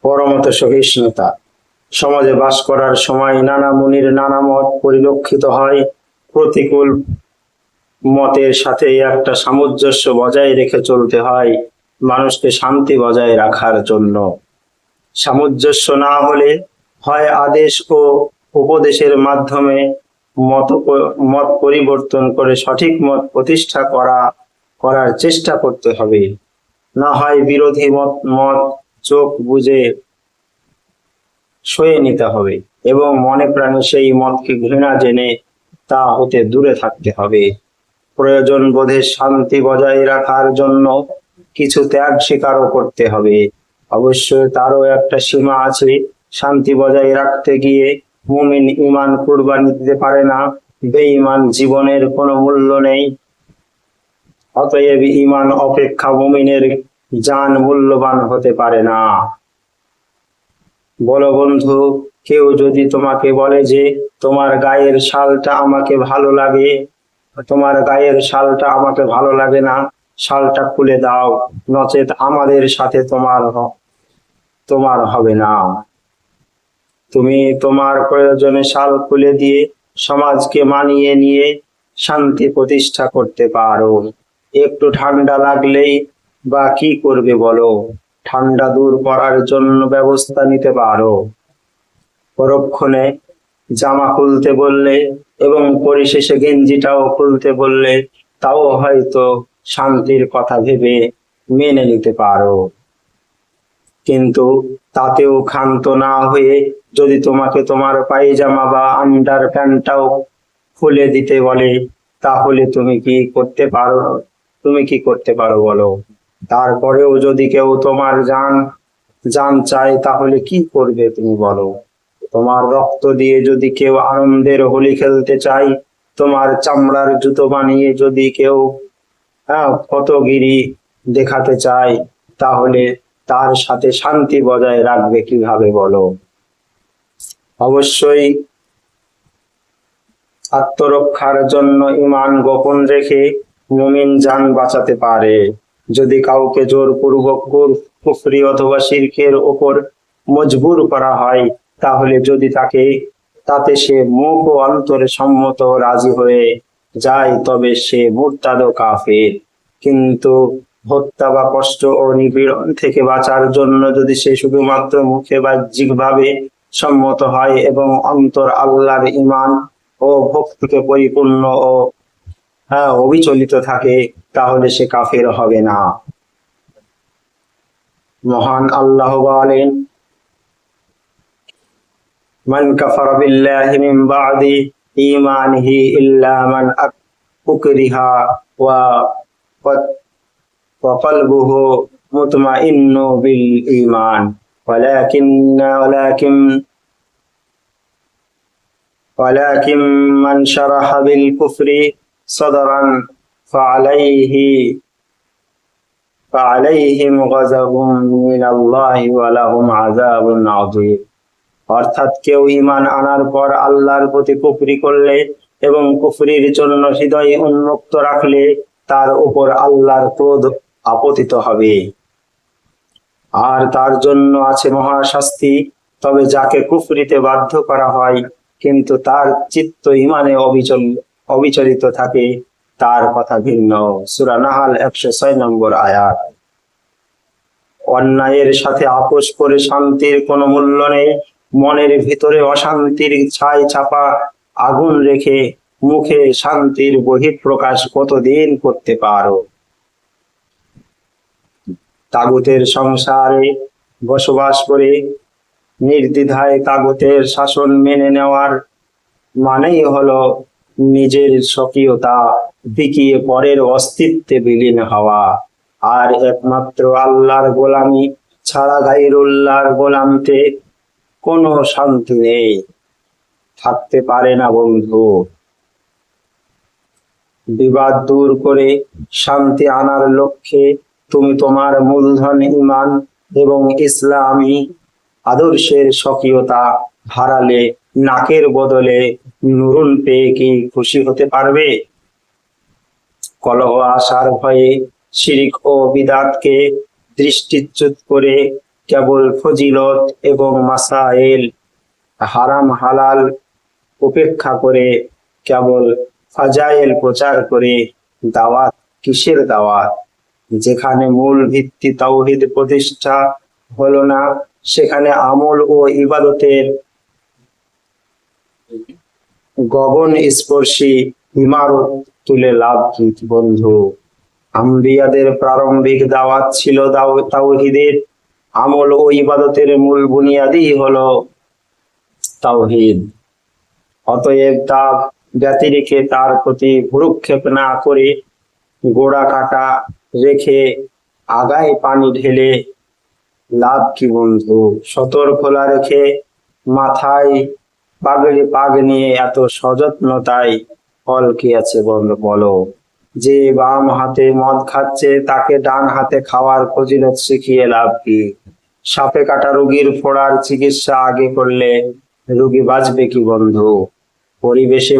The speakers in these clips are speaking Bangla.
পরমত সহিষ্ণুতা। সমাজে বাস করার সময় নানা মুনির নানা মত পরিলক্ষিত হয়। প্রতিকূল মতের সাথে একটা সামঞ্জস্য বজায় রেখে চলতে হয় মানুষকে শান্তি বজায় রাখার জন্য। সামঞ্জস্য না হলে হয় আদেশ ও উপদেশের মাধ্যমে মত পরিবর্তন করে সঠিক মত প্রতিষ্ঠা করার চেষ্টা করতে হবে, না হয় বিরোধী মত চোখ বুঝে সয়ে নিতে হবে এবং মনে প্রাণে সেই মতকে ঘৃণা জেনে তা হতে দূরে থাকতে হবে। প্রয়োজন বোধে শান্তি বজায় রাখার জন্য কিছু ত্যাগ স্বীকারও করতে হবে। অবশ্যই তারও একটা সীমা আছে। শান্তি বজায় রাখতে গিয়ে মুমিন ঈমান কুরবানি দিতে পারে না, বেঈমান জীবনের কোনো মূল্য নেই। অতএব ঈমান অপেক্ষা মুমিনের জান মূল্যবান হতে পারে না। বলো বন্ধু, কেউ যদি তোমাকে বলে যে তোমার গায়ের শালটা আমাকে ভালো লাগে, তোমার গায়ের শালটা আমাকে ভালো লাগে না, শালটা খুলে দাও, নচেত আমাদের সাথে তোমার হবে না। তুমি তোমার প্রয়োজনে শাল খুলে দিয়ে সমাজকে মানিয়ে নিয়ে শান্তি প্রতিষ্ঠা করতে পারো। একটু ঠান্ডা লাগলেই বা কি করবে বলো? ঠান্ডা দূর করার জন্য ব্যবস্থা নিতে পারো। পরক্ষণে জামা খুলতে বললে এবং পরিশেষে গেঞ্জিটাও খুলতে বললে তাও হয়তো শান্তির কথা ভেবে মেনে নিতে পারো। কিন্তু তাতেও ক্ষান্ত না হয়ে যদি তোমাকে তোমার পায়জামা বা আন্ডার প্যান্টটাও খুলে দিতে বলে, তাহলে তুমি কি করতে পারো বলো? তারপরেও যদি কেউ তোমার জান চায়, তাহলে কি করবে তুমি বলো? তোমার রক্ত দিয়ে যদি কেউ আনন্দের হোলি খেলতে চায়, তোমার চামড়ার জুতো বানিয়ে যদি কেউ ফতগিরি দেখাতে চায়, তাহলে তার সাথে শান্তি বজায় রাখবে কিভাবে বলো? অবশ্যই আত্মরক্ষার জন্য ঈমান গোপন রেখে মুমিন জান বাঁচাতে পারে। যদি কাউকে জোরপূর্বক কুফরি অথবা শিরকের ওপর মজবুর করা হয়, তাহলে যদি তাতে সে মুখ ও অন্তরে সম্মত রাজি হয়ে যায়, তবে সে মুরতাদ ও কাফের। কিন্তু হত্যা বা কষ্ট ও নিপীড়ন থেকে বাঁচার জন্য যদি সে শুধুমাত্র মুখে বাহ্যিকভাবে সম্মত হয় এবং অন্তর আল্লাহর ঈমান ও ভক্তিতে পরিপূর্ণ ও অবিচলিত থাকে, তাহলে সে কাফের হবে না। মহান আল্লাহ বলেন, মান কাফারা বিল্লাহি মিন বাদি ঈমানিহি ইল্লা মান উকরিহা ওয়া কলবুহু মুতমাইন্নু বিল ঈমান ওয়ালাকিন মান শারাহা বিল কুফরি সাদরান ফাআলাইহিম গাযাবুন মিনাল্লাহি ওয়া লাহুম আযাবুন আযীম। অর্থাৎ কেউ ঈমান আনার পর আল্লাহর প্রতি কুফরি করলে এবং কুফরির জন্য হৃদয় উন্মুক্ত রাখলে তার উপর আল্লাহর ক্রোধ আপতিত হবে, আর তার জন্য আছে মহাশাস্তি। তবে যাকে কুফরিতে বাধ্য করা হয় কিন্তু তার চিত্ত ঈমানে অবিচলিত থাকে, তার কথা ভিন্ন। সূরা নাহাল 106 নম্বর আয়াত। অন্যায়ের সাথে আপোষ করে শান্তির কোনো মূল্য নেই। মনের ভিতরে অশান্তির ছাই চাপা আগুন রেখে মুখে শান্তির বহিঃপ্রকাশ কতদিন করতে পারো? তাগুতের সংসারে বসবাস করে নির্দ্বিধায় তাগুতের শাসন মেনে নেওয়ার মানেই হলো নিজের স্বকীয়তা বিকিয়ে পরের অস্তিত্বে বিলীন হওয়া। আর একমাত্র আল্লাহর গোলামি ছাড়া গায়রুল্লাহর গোলামিতে কোনো শান্তি নেই, থাকতে পারে না বন্ধু। বিবাদ দূর করে শান্তি আনার লক্ষ্যে তুমি তোমার মূলধন ঈমান এবং ইসলামী আদর্শের স্বকীয়তা হারালে নাকের বদলে নুরুন পেয়ে কি খুশি হতে পারবে? কলহ আসার ভয়ে শিরক ও বিদআতকে দৃষ্টিচ্যুত করে কেবল ফজিলত এবং মাসাইল, হারাম হালাল উপেক্ষা করে কেবল ফাজাইল প্রচার করে দাওয়াত কিসের দাওয়াত? যেখানে মূল ভিত্তি তাওহীদ প্রতিষ্ঠা হলো না, সেখানে আমল ও ইবাদতের গগন স্পর্শী ইমারত তুলে লাভ কি বন্ধু? আম্বিয়াদের প্রারম্ভিক দাওয়াত ছিল তাওহীদের। আমল ও ইবাদতের মূল বুনিয়াদই হলো তাওহীদ। অতএব তা ব্যতিরেকে তার প্রতি ভ্রুক্ষেপ না করে গোড়া কাটা রেখে আগায় পানি ঢেলে লাভ কি বন্ধু? সতর খোলা রেখে মাথায় পাগড়ি পাগ নিয়ে এত সযত্নতায় ফল কি আছে বলো? যে বাম হাতে মদ খাচ্ছে তাকে ডান হাতে খাওয়ার ফজিলত শিখিয়ে লাভ কি? সাপে কাটা রোগীর ফোড়ার চিকিৎসা আগে করলে রোগী বাঁচবে কি বন্ধু? পরিবেশে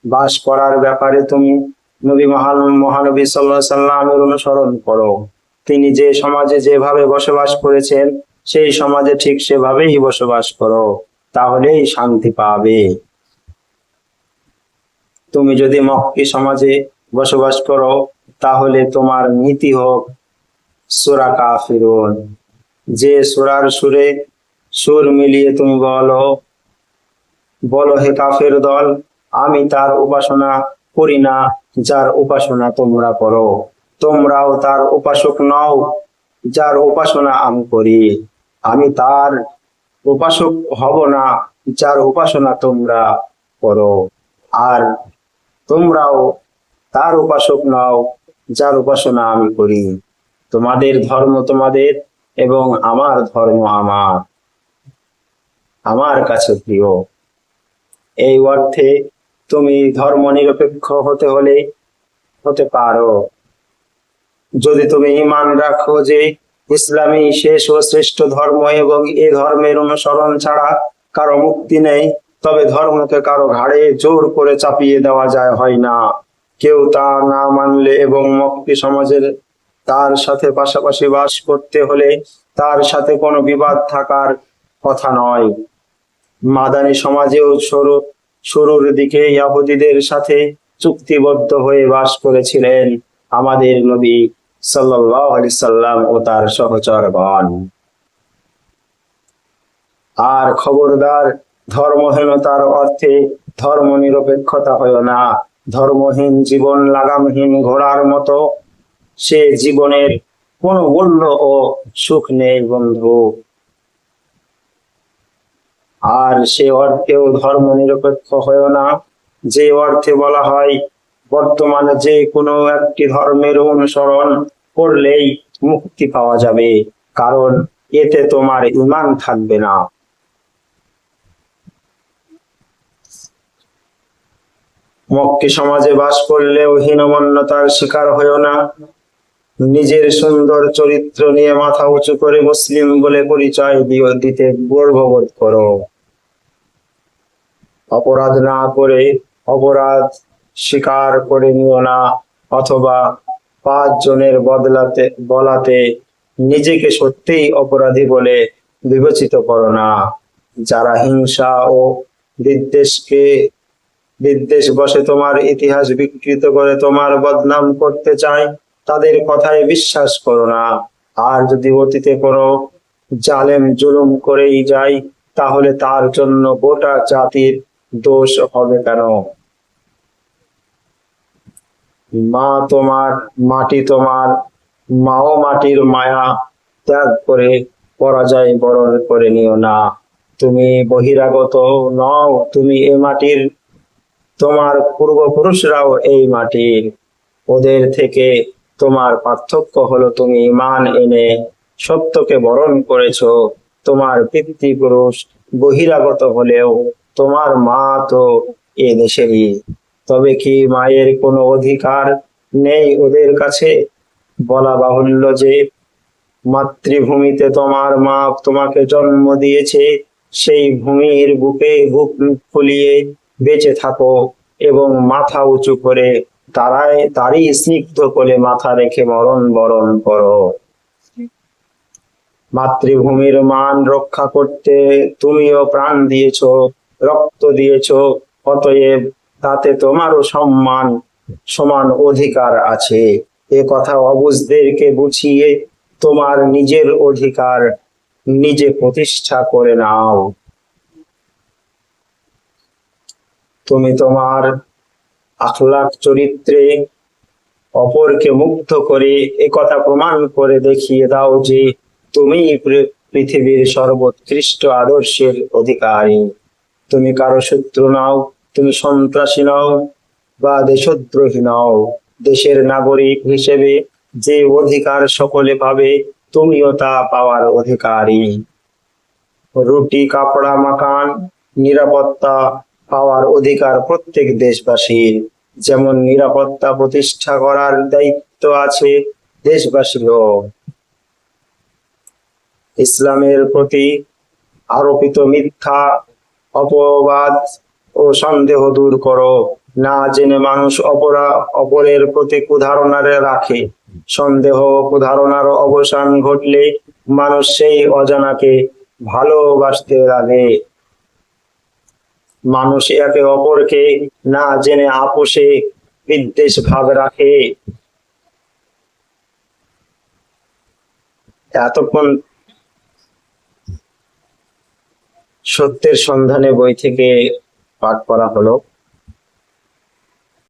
বাস করার ব্যাপারে তুমি মহানবী সাল্লাল্লাহু আলাইহি সাল্লামের অনুসরণ করো। তিনি যে সমাজে যেভাবে বসবাস করেছেন সেই সমাজে ঠিক সেভাবেই বসবাস করো, তাহলেই শান্তি পাবে। তুমি যদি মক্কি সমাজে বসবাস করো তাহলে তোমার নীতি হোক সূরা কাফিরুন। যে সূরার সুরে সুর মিলিয়ে তুমি বলো হে কাফের দল, আমি তার উপাসনা করি না যার উপাসনা তোমরা করো। তোমরাও তার উপাসক নও যার উপাসনা আমি করি। আমি তার উপাসক হব না যার উপাসনা তোমরা করো, আর তোমরাও তার উপাসক নও যার উপাসনা আমি করি। তোমাদের ধর্ম তোমাদের এবং আমার ধর্ম আমার কাছে প্রিয়। এই অর্থে তুমি ধর্ম নিরপেক্ষ হতে পারো যদি তুমি ঈমান রাখো যে ইসলামই শেষ ও শ্রেষ্ঠ ধর্ম এবং এ ধর্মের অনুসরণ ছাড়া কারো মুক্তি নেই। তবে ধর্মকে কারো ঘাড়ে জোর করে চাপিয়ে দেওয়া হয় না। কেউ তা না মানলে এবং মক্কি সমাজের তার সাথে পাশাপাশি বাস করতে হলে তার সাথে কোনো বিবাদ থাকার কথা নয়। মাদানী সমাজেও শুরুর দিকে ইহুদীদের সাথে চুক্তিবদ্ধ হয়ে বাস করেছিলেন আমাদের নবী সাল্লাল্লাহু আলাইহি সাল্লাম ও তার সহচরগণ। আর খবরদার, ধর্মহীনতার অর্থে ধর্ম নিরপেক্ষতা হয় না। ধর্মহীন জীবন লাগামহীন ঘোড়ার মতো, সে জীবনের কোনো মূল্য ও সুখ নেই বন্ধু। আর সে অর্থেও ধর্ম নিরপেক্ষ হয় না যে অর্থে বলা হয় বর্তমানে যে কোনো একটি ধর্মের অনুসরণ করলেই মুক্তি পাওয়া যাবে, কারণ এতে তোমার ঈমান থাকবে না। মক্কি সমাজে বাস করলেও হীনমন্যতার শিকার হয়েও না। নিজের সুন্দর চরিত্র নিয়ে মাথা উঁচু করে মুসলিম বলে পরিচয় দিতে গর্ববোধ করো। অপরাধ না করে অপরাধ স্বীকার করে নিও না, অথবা 5 জনের বলাতে নিজেকে সত্যিই অপরাধী বলে বিবেচিত করো না। যারা হিংসা ও বিদ্বেষ বসে তোমার ইতিহাস বিকৃত করে তোমার বদনাম করতে চায়, তাদের কথায় বিশ্বাস করো না। আর যদি অতীতে কোনো জালেম জুলুম করেই যায়, তাহলে তার জন্য গোটা জাতির দোষ হবে কেন? মা তোমার, মাটি তোমার, মাও মাটির মায়া ত্যাগ করে পরাজয় বরণ করে নিও না। তুমি বহিরাগত নও, তুমি এ মাটির, তোমার পূর্বপুরুষরাও এই মাটির। ওদের থেকে তোমার পার্থক্য হলো তুমি ঈমান এনে সত্যকে বরণ করেছো। তোমার পিতৃপুরুষ বহিরাগত হলেও তোমার মা তো এ দেশেরই। তবে কি মায়ের কোনো অধিকার নেই ওদের কাছে? বলা বাহুল্য যে মাতৃভূমিতে তোমার মা তোমাকে জন্ম দিয়েছে, সেই ভূমির বুকে বুক ফুলিয়ে বেঁচে থাকো এবং মাথা উঁচু করে তারই স্নিগ্ধ কোলে মাথা রেখে মরণ বরণ করো। মাতৃভূমির মান রক্ষা করতে তুমিও প্রাণ দিয়েছো, রক্ত দিয়েছো। অতএব তাতে তোমারও সমান অধিকার আছে। এ কথা অবুঝদেরকে বুঝিয়ে তোমার নিজের অধিকার নিজে প্রতিষ্ঠা করে নাও। তুমি তোমার আখলাক চরিত্রে অপরকে মুগ্ধ করে একথা প্রমাণ করে দেখিয়ে দাও যে তুমি পৃথিবীর সর্বোৎকৃষ্ট আদর্শের অধিকারী। তুমি কারো শত্রু নাও, তুমি সন্ত্রাসী নাও বা দেশদ্রোহী নাও। দেশের নাগরিক হিসেবে যে অধিকার সকলে পাবে, তুমিও তা পাওয়ার অধিকারী। রুটি, কাপড়া, মাকান, নিরাপত্তা পাওয়ার অধিকার প্রত্যেক দেশবাসীর। যেমন নিরাপত্তা প্রতিষ্ঠা করার দায়িত্ব আছে দেশবাসীরও। ইসলামের প্রতি আরোপিত মিথ্যা, অপবাদ ও সন্দেহ দূর করো। না জেনে মানুষ অপরের প্রতি কুধারণা রাখে। সন্দেহ কুধারণার অবসান ঘটলে মানুষ সেই অজানাকে ভালোবাসতে লাগে। মানুষ একে অপরকে না জেনে আপোষে বিদ্বেষ ভাব রাখে। এতক্ষণ সত্যের সন্ধানে বই থেকে পাঠ করা হলো।